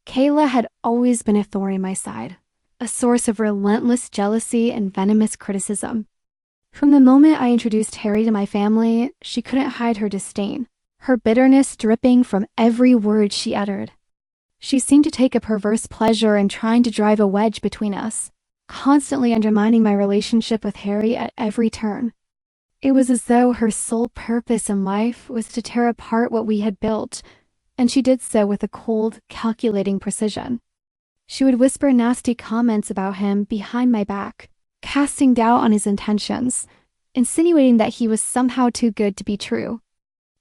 Kayla had always been a thorn in my side, a source of relentless jealousy and venomous criticism. From the moment I introduced Harry to my family, she couldn't hide her disdain, her bitterness dripping from every word she uttered. She seemed to take a perverse pleasure in trying to drive a wedge between us, constantly undermining my relationship with Harry at every turn. It was as though her sole purpose in life was to tear apart what we had built, and she did so with a cold, calculating precision. She would whisper nasty comments about him behind my back, casting doubt on his intentions, insinuating that he was somehow too good to be true.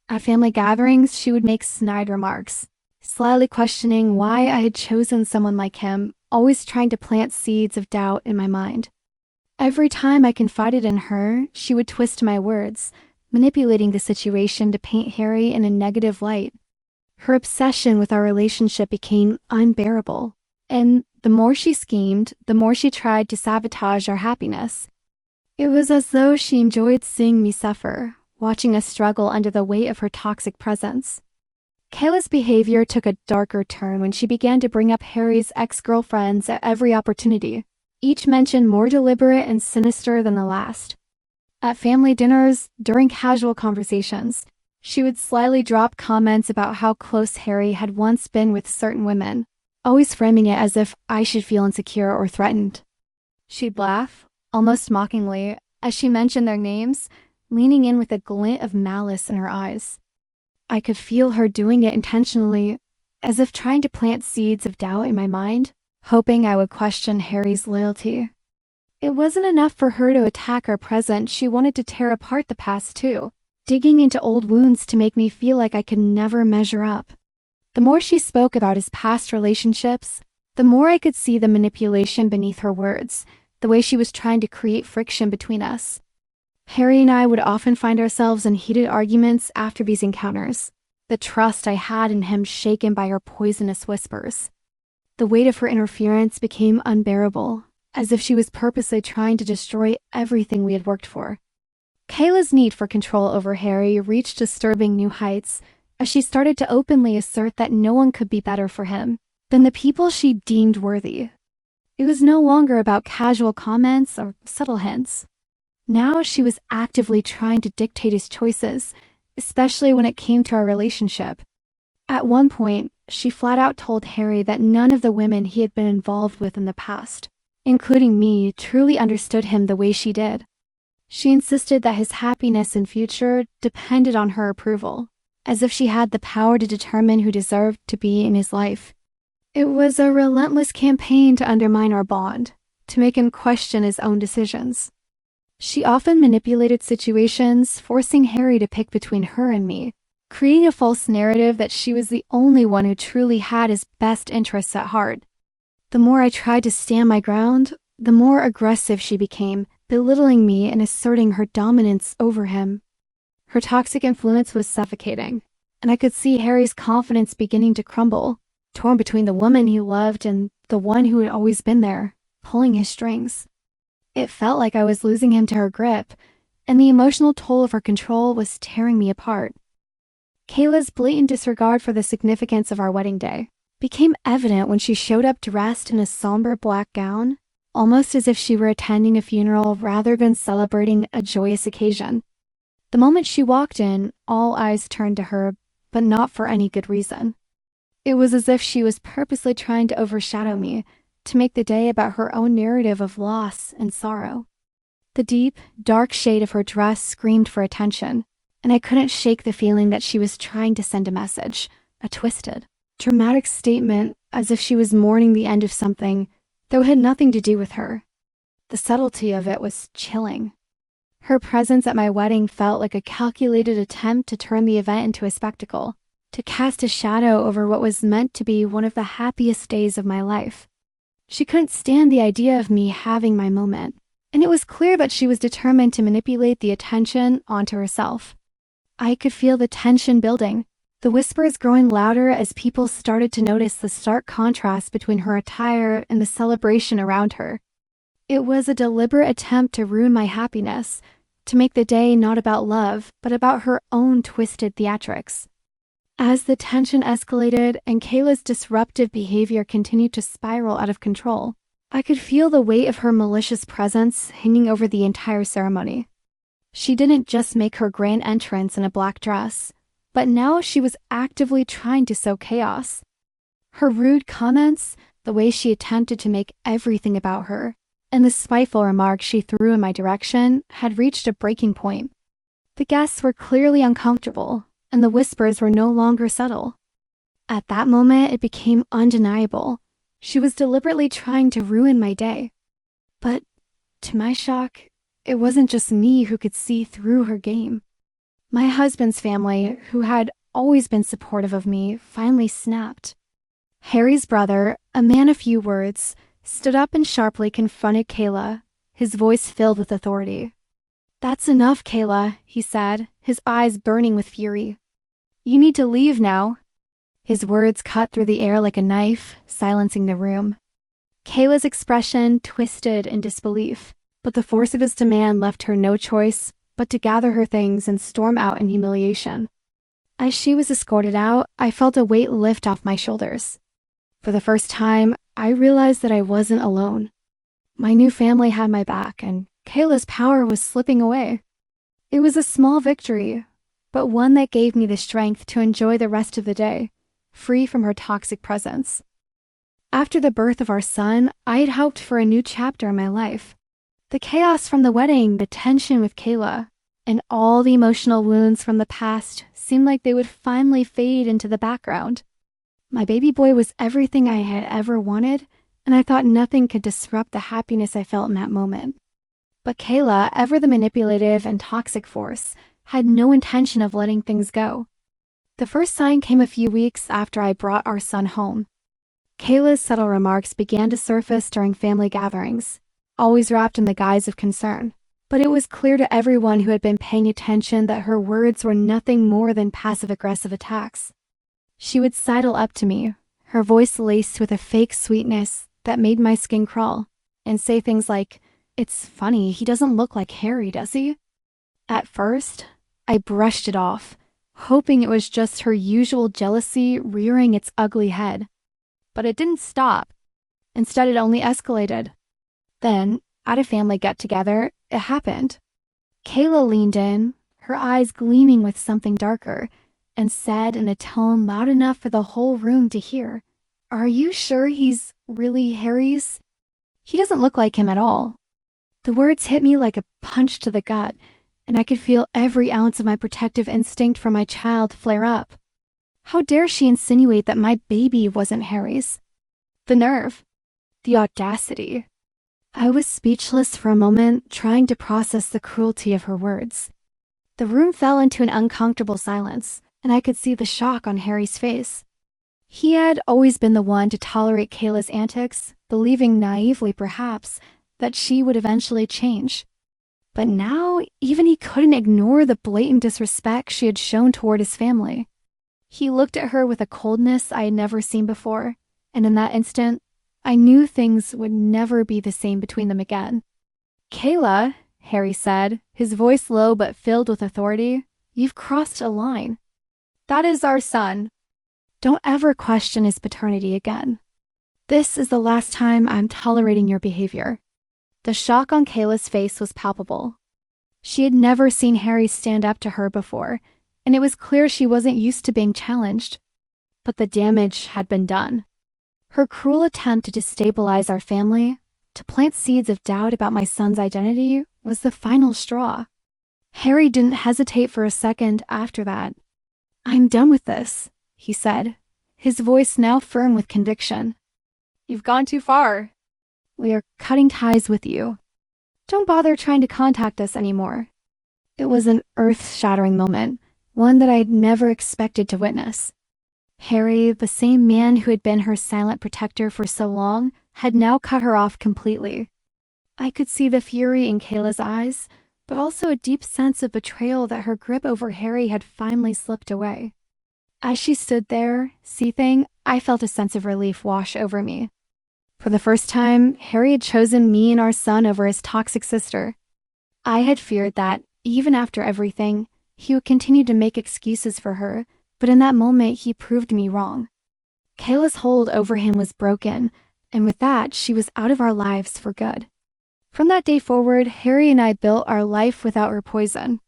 At family gatherings, she would make snide remarks, slyly questioning why I had chosen someone like him, always trying to plant seeds of doubt in my mind. Every time I confided in her, she would twist my words, manipulating the situation to paint Harry in a negative light. Her obsession with our relationship became unbearable, and the more she schemed, the more she tried to sabotage our happiness. It was as though she enjoyed seeing me suffer, watching us struggle under the weight of her toxic presence. Kayla's behavior took a darker turn when she began to bring up Harry's ex-girlfriends at every opportunity, each mention more deliberate and sinister than the last. At family dinners, during casual conversations, she would slyly drop comments about how close Harry had once been with certain women, always framing it as if I should feel insecure or threatened. She'd laugh, almost mockingly, as she mentioned their names, leaning in with a glint of malice in her eyes. I could feel her doing it intentionally, as if trying to plant seeds of doubt in my mind, hoping I would question Harry's loyalty. It wasn't enough for her to attack our present, she wanted to tear apart the past too, digging into old wounds to make me feel like I could never measure up. The more she spoke about his past relationships, the more I could see the manipulation beneath her words, the way she was trying to create friction between us. Harry and I would often find ourselves in heated arguments after these encounters, the trust I had in him shaken by her poisonous whispers. The weight of her interference became unbearable, as if she was purposely trying to destroy everything we had worked for. Kayla's need for control over Harry reached disturbing new heights as she started to openly assert that no one could be better for him than the people she deemed worthy. It was no longer about casual comments or subtle hints. Now she was actively trying to dictate his choices, especially when it came to our relationship. At one point, she flat out told Harry that none of the women he had been involved with in the past, including me, truly understood him the way she did. She insisted that his happiness and future depended on her approval, as if she had the power to determine who deserved to be in his life. It was a relentless campaign to undermine our bond, to make him question his own decisions. She often manipulated situations, forcing Harry to pick between her and me, creating a false narrative that she was the only one who truly had his best interests at heart. The more I tried to stand my ground, the more aggressive she became, belittling me and asserting her dominance over him. Her toxic influence was suffocating, and I could see Harry's confidence beginning to crumble, torn between the woman he loved and the one who had always been there, pulling his strings. It felt like I was losing him to her grip, and the emotional toll of her control was tearing me apart. Kayla's blatant disregard for the significance of our wedding day became evident when she showed up dressed in a somber black gown, almost as if she were attending a funeral rather than celebrating a joyous occasion. The moment she walked in, all eyes turned to her, but not for any good reason. It was as if she was purposely trying to overshadow me, to make the day about her own narrative of loss and sorrow. The deep, dark shade of her dress screamed for attention, and I couldn't shake the feeling that she was trying to send a message, a twisted, dramatic statement, as if she was mourning the end of something, though it had nothing to do with her. The subtlety of it was chilling. Her presence at my wedding felt like a calculated attempt to turn the event into a spectacle, to cast a shadow over what was meant to be one of the happiest days of my life. She couldn't stand the idea of me having my moment, and it was clear that she was determined to manipulate the attention onto herself. I could feel the tension building, the whispers growing louder as people started to notice the stark contrast between her attire and the celebration around her. It was a deliberate attempt to ruin my happiness, to make the day not about love, but about her own twisted theatrics. As the tension escalated and Kayla's disruptive behavior continued to spiral out of control, I could feel the weight of her malicious presence hanging over the entire ceremony. She didn't just make her grand entrance in a black dress, but now she was actively trying to sow chaos. Her rude comments, the way she attempted to make everything about her, and the spiteful remarks she threw in my direction had reached a breaking point. The guests were clearly uncomfortable, and the whispers were no longer subtle. At that moment, it became undeniable. She was deliberately trying to ruin my day. But, to my shock, it wasn't just me who could see through her game. My husband's family, who had always been supportive of me, finally snapped. Harry's brother, a man of few words, stood up and sharply confronted Kayla, his voice filled with authority. "That's enough, Kayla," he said, his eyes burning with fury. "You need to leave now." His words cut through the air like a knife, silencing the room. Kayla's expression twisted in disbelief, but the force of his demand left her no choice but to gather her things and storm out in humiliation. As she was escorted out, I felt a weight lift off my shoulders. For the first time, I realized that I wasn't alone. My new family had my back, and Kayla's power was slipping away. It was a small victory, but one that gave me the strength to enjoy the rest of the day, free from her toxic presence. After the birth of our son, I had hoped for a new chapter in my life. The chaos from the wedding, the tension with Kayla, and all the emotional wounds from the past seemed like they would finally fade into the background. My baby boy was everything I had ever wanted, and I thought nothing could disrupt the happiness I felt in that moment. But Kayla, ever the manipulative and toxic force, had no intention of letting things go. The first sign came a few weeks after I brought our son home. Kayla's subtle remarks began to surface during family gatherings, always wrapped in the guise of concern. But it was clear to everyone who had been paying attention that her words were nothing more than passive-aggressive attacks. She would sidle up to me, her voice laced with a fake sweetness that made my skin crawl, and say things like, "It's funny, he doesn't look like Harry, does he?" At first, I brushed it off, hoping it was just her usual jealousy rearing its ugly head. But it didn't stop. Instead, it only escalated. Then, at a family get-together, it happened. Kayla leaned in, her eyes gleaming with something darker, and said in a tone loud enough for the whole room to hear, "Are you sure he's really Harry's? He doesn't look like him at all." The words hit me like a punch to the gut, and I could feel every ounce of my protective instinct for my child flare up. How dare she insinuate that my baby wasn't Harry's? The nerve. The audacity. I was speechless for a moment, trying to process the cruelty of her words. The room fell into an uncomfortable silence, and I could see the shock on Harry's face. He had always been the one to tolerate Kayla's antics, believing naively perhaps that she would eventually change. But now, even he couldn't ignore the blatant disrespect she had shown toward his family. He looked at her with a coldness I had never seen before, and in that instant, I knew things would never be the same between them again. "Kayla," Harry said, his voice low but filled with authority, "you've crossed a line. That is our son. Don't ever question his paternity again. This is the last time I'm tolerating your behavior." The shock on Kayla's face was palpable. She had never seen Harry stand up to her before, and it was clear she wasn't used to being challenged. But the damage had been done. Her cruel attempt to destabilize our family, to plant seeds of doubt about my son's identity, was the final straw. Harry didn't hesitate for a second after that. "I'm done with this," he said, his voice now firm with conviction. "You've gone too far. We are cutting ties with you. Don't bother trying to contact us anymore." It was an earth-shattering moment, one that I'd never expected to witness. Harry, the same man who had been her silent protector for so long, had now cut her off completely. I could see the fury in Kayla's eyes, but also a deep sense of betrayal that her grip over Harry had finally slipped away. As she stood there, seething, I felt a sense of relief wash over me. For the first time, Harry had chosen me and our son over his toxic sister. I had feared that, even after everything, he would continue to make excuses for her, But in that moment, he proved me wrong. Kayla's hold over him was broken, and with that, she was out of our lives for good. From that day forward, Harry and I built our life without her poison.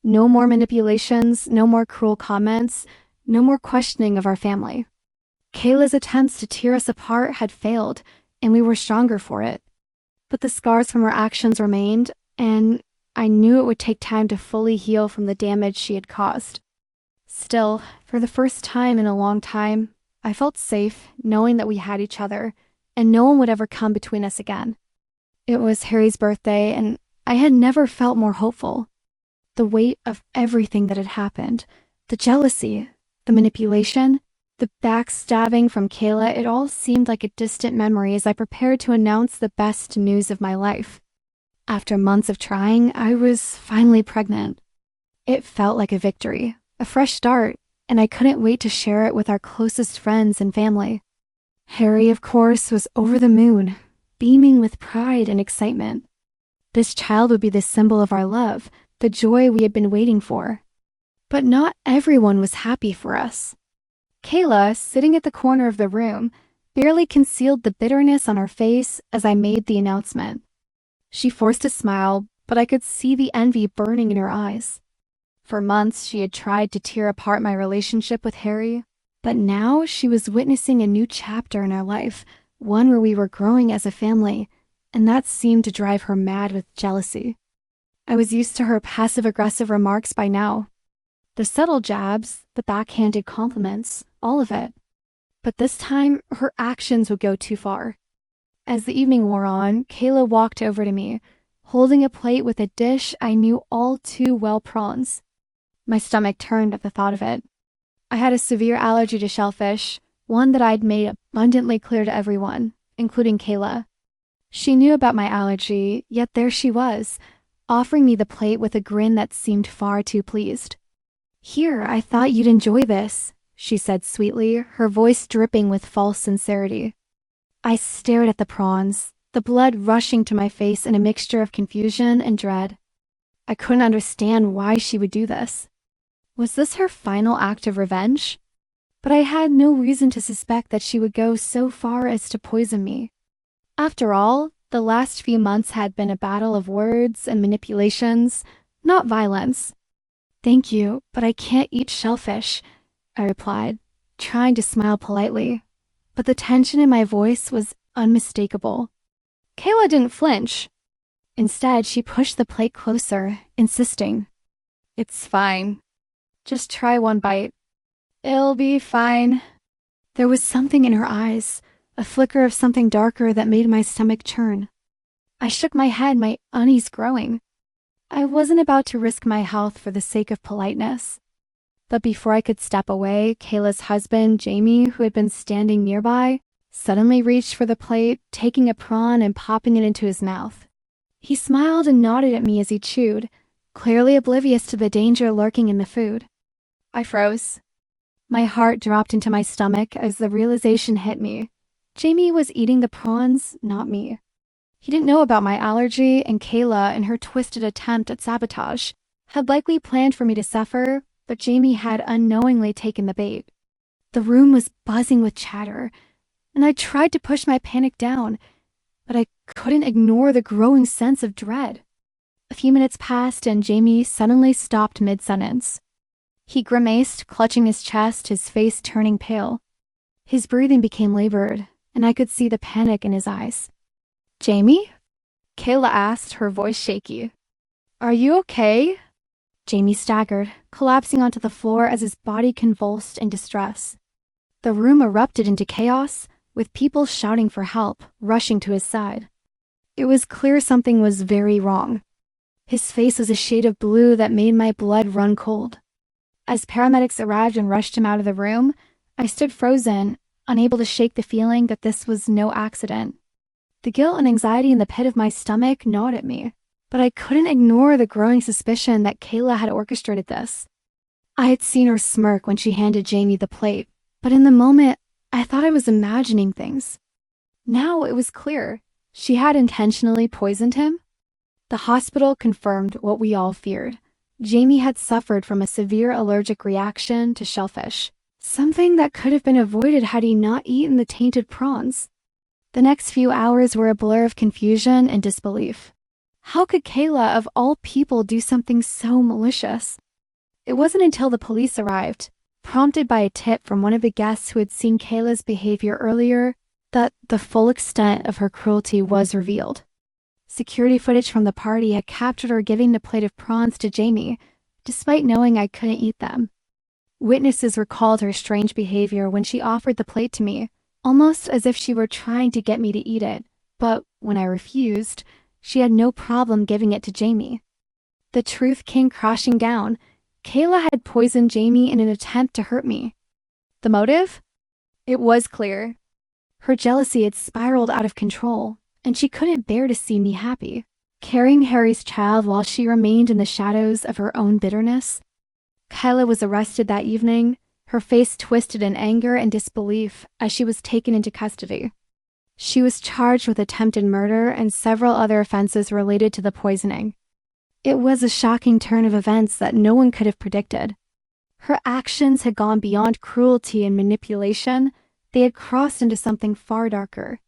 No more manipulations, no more cruel comments, no more questioning of our family. Kayla's attempts to tear us apart had failed, and we were stronger for it. But the scars from her actions remained, and I knew it would take time to fully heal from the damage she had caused. Still, for the first time in a long time, I felt safe knowing that we had each other, and no one would ever come between us again. It was Harry's birthday, and I had never felt more hopeful. The weight of everything that had happened, the jealousy, the manipulation, the backstabbing from Kayla, it all seemed like a distant memory as I prepared to announce the best news of my life. After months of trying, I was finally pregnant. It felt like a victory, a fresh start, and I couldn't wait to share it with our closest friends and family. Harry, of course, was over the moon, beaming with pride and excitement. This child would be the symbol of our love, the joy we had been waiting for. But not everyone was happy for us. Kayla, sitting at the corner of the room, barely concealed the bitterness on her face as I made the announcement. She forced a smile, but I could see the envy burning in her eyes. For months, she had tried to tear apart my relationship with Harry, but now she was witnessing a new chapter in our life, one where we were growing as a family, and that seemed to drive her mad with jealousy. I was used to her passive-aggressive remarks by now. The subtle jabs, the backhanded compliments, all of it. But this time, her actions would go too far. As the evening wore on, Kayla walked over to me, holding a plate with a dish I knew all too well, prawns. My stomach turned at the thought of it. I had a severe allergy to shellfish, one that I'd made abundantly clear to everyone, including Kayla. She knew about my allergy, yet there she was, offering me the plate with a grin that seemed far too pleased. "Here, I thought you'd enjoy this," she said sweetly, her voice dripping with false sincerity. I stared at the prawns, the blood rushing to my face in a mixture of confusion and dread. I couldn't understand why she would do this. Was this her final act of revenge? But I had no reason to suspect that she would go so far as to poison me. After all, the last few months had been a battle of words and manipulations, not violence. "Thank you, but I can't eat shellfish," I replied, trying to smile politely, but the tension in my voice was unmistakable. Kayla didn't flinch. Instead, she pushed the plate closer, insisting, "It's fine. Just try one bite. It'll be fine." There was something in her eyes, a flicker of something darker that made my stomach churn. I shook my head, my unease growing. I wasn't about to risk my health for the sake of politeness. But before I could step away, Kayla's husband, Jamie, who had been standing nearby, suddenly reached for the plate, taking a prawn and popping it into his mouth. He smiled and nodded at me as he chewed, clearly oblivious to the danger lurking in the food. I froze. My heart dropped into my stomach as the realization hit me. Jamie was eating the prawns, not me. He didn't know about my allergy, and Kayla, in her twisted attempt at sabotage, had likely planned for me to suffer, but Jamie had unknowingly taken the bait. The room was buzzing with chatter, and I tried to push my panic down, but I couldn't ignore the growing sense of dread. A few minutes passed, and Jamie suddenly stopped mid-sentence. He grimaced, clutching his chest, his face turning pale. His breathing became labored, and I could see the panic in his eyes. "Jamie?" Kayla asked, her voice shaky. "Are you okay?" Jamie staggered, collapsing onto the floor as his body convulsed in distress. The room erupted into chaos, with people shouting for help, rushing to his side. It was clear something was very wrong. His face was a shade of blue that made my blood run cold. As paramedics arrived and rushed him out of the room, I stood frozen, unable to shake the feeling that this was no accident. The guilt and anxiety in the pit of my stomach gnawed at me, but I couldn't ignore the growing suspicion that Kayla had orchestrated this. I had seen her smirk when she handed Jamie the plate, but in the moment, I thought I was imagining things. Now it was clear. She had intentionally poisoned him. The hospital confirmed what we all feared. Jamie had suffered from a severe allergic reaction to shellfish, something that could have been avoided had he not eaten the tainted prawns. The next few hours were a blur of confusion and disbelief. How could Kayla, of all people, do something so malicious? It wasn't until the police arrived, prompted by a tip from one of the guests who had seen Kayla's behavior earlier, that the full extent of her cruelty was revealed. Security footage from the party had captured her giving the plate of prawns to Jamie, despite knowing I couldn't eat them. Witnesses recalled her strange behavior when she offered the plate to me, almost as if she were trying to get me to eat it, but when I refused, she had no problem giving it to Jamie. The truth came crashing down. Kayla had poisoned Jamie in an attempt to hurt me. The motive? It was clear. Her jealousy had spiraled out of control, and she couldn't bear to see me happy, carrying Harry's child while she remained in the shadows of her own bitterness. Kayla was arrested that evening, her face twisted in anger and disbelief as she was taken into custody. She was charged with attempted murder and several other offenses related to the poisoning. It was a shocking turn of events that no one could have predicted. Her actions had gone beyond cruelty and manipulation. They had crossed into something far darker.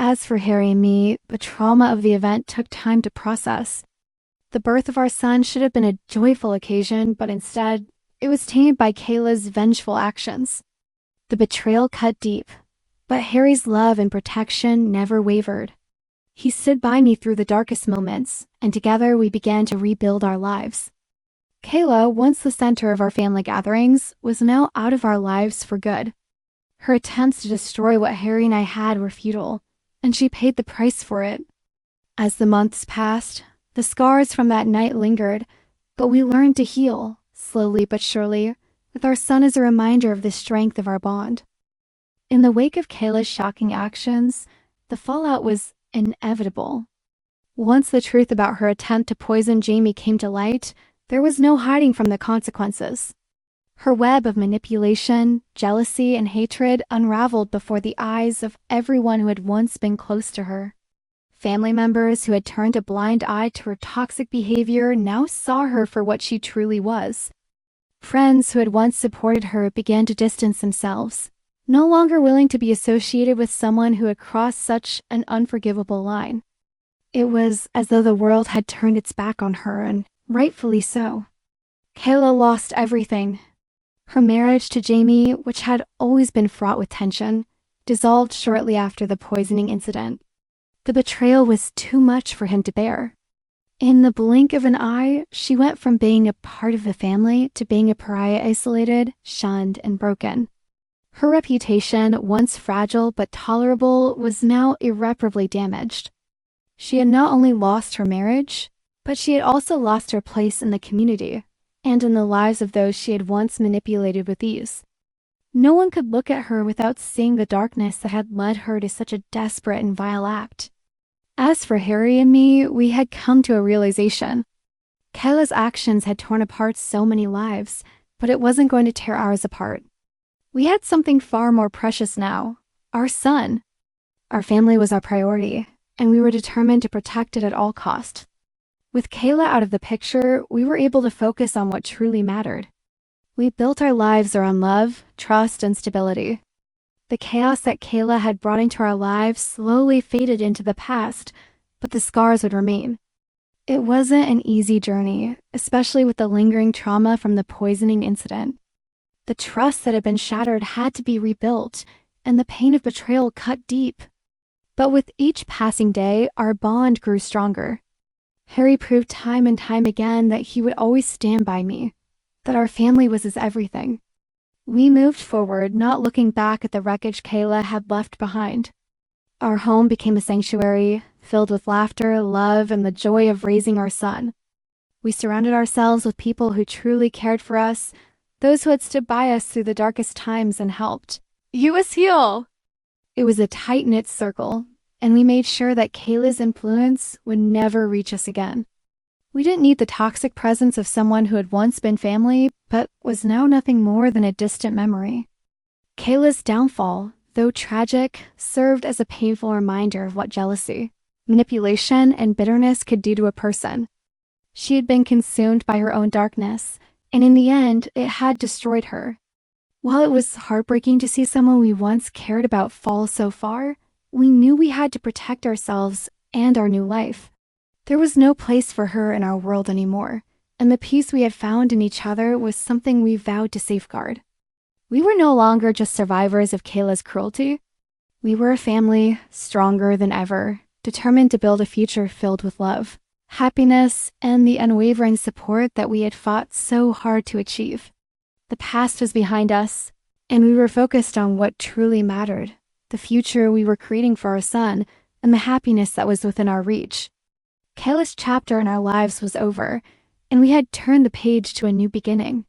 As for Harry and me, the trauma of the event took time to process. The birth of our son should have been a joyful occasion, but instead, it was tainted by Kayla's vengeful actions. The betrayal cut deep, but Harry's love and protection never wavered. He stood by me through the darkest moments, and together we began to rebuild our lives. Kayla, once the center of our family gatherings, was now out of our lives for good. Her attempts to destroy what Harry and I had were futile, and she paid the price for it. As the months passed, the scars from that night lingered, but we learned to heal, slowly but surely, with our son as a reminder of the strength of our bond. In the wake of Kayla's shocking actions, the fallout was inevitable. Once the truth about her attempt to poison Jamie came to light, there was no hiding from the consequences. Her web of manipulation, jealousy, and hatred unraveled before the eyes of everyone who had once been close to her. Family members who had turned a blind eye to her toxic behavior now saw her for what she truly was. Friends who had once supported her began to distance themselves, no longer willing to be associated with someone who had crossed such an unforgivable line. It was as though the world had turned its back on her, and rightfully so. Kayla lost everything. Her marriage to Jamie, which had always been fraught with tension, dissolved shortly after the poisoning incident. The betrayal was too much for him to bear. In the blink of an eye, she went from being a part of the family to being a pariah, isolated, shunned, and broken. Her reputation, once fragile but tolerable, was now irreparably damaged. She had not only lost her marriage, but she had also lost her place in the community and in the lives of those she had once manipulated with ease. No one could look at her without seeing the darkness that had led her to such a desperate and vile act. As for Harry and me, we had come to a realization. Kayla's actions had torn apart so many lives, but it wasn't going to tear ours apart. We had something far more precious now, our son. Our family was our priority, and we were determined to protect it at all costs. With Kayla out of the picture, we were able to focus on what truly mattered. We built our lives around love, trust, and stability. The chaos that Kayla had brought into our lives slowly faded into the past, but the scars would remain. It wasn't an easy journey, especially with the lingering trauma from the poisoning incident. The trust that had been shattered had to be rebuilt, and the pain of betrayal cut deep. But with each passing day, our bond grew stronger. Harry proved time and time again that he would always stand by me, that our family was his everything. We moved forward, not looking back at the wreckage Kayla had left behind. Our home became a sanctuary, filled with laughter, love, and the joy of raising our son. We surrounded ourselves with people who truly cared for us, those who had stood by us through the darkest times and helped. SIL! It was a tight-knit circle, and we made sure that Kayla's influence would never reach us again. We didn't need the toxic presence of someone who had once been family, but was now nothing more than a distant memory. Kayla's downfall, though tragic, served as a painful reminder of what jealousy, manipulation, and bitterness could do to a person. She had been consumed by her own darkness, and in the end, it had destroyed her. While it was heartbreaking to see someone we once cared about fall so far, we knew we had to protect ourselves and our new life. There was no place for her in our world anymore, and the peace we had found in each other was something we vowed to safeguard. We were no longer just survivors of Kayla's cruelty. We were a family, stronger than ever, determined to build a future filled with love, happiness, and the unwavering support that we had fought so hard to achieve. The past was behind us, and we were focused on what truly mattered, the future we were creating for our son, and the happiness that was within our reach. Kayla's chapter in our lives was over, and we had turned the page to a new beginning.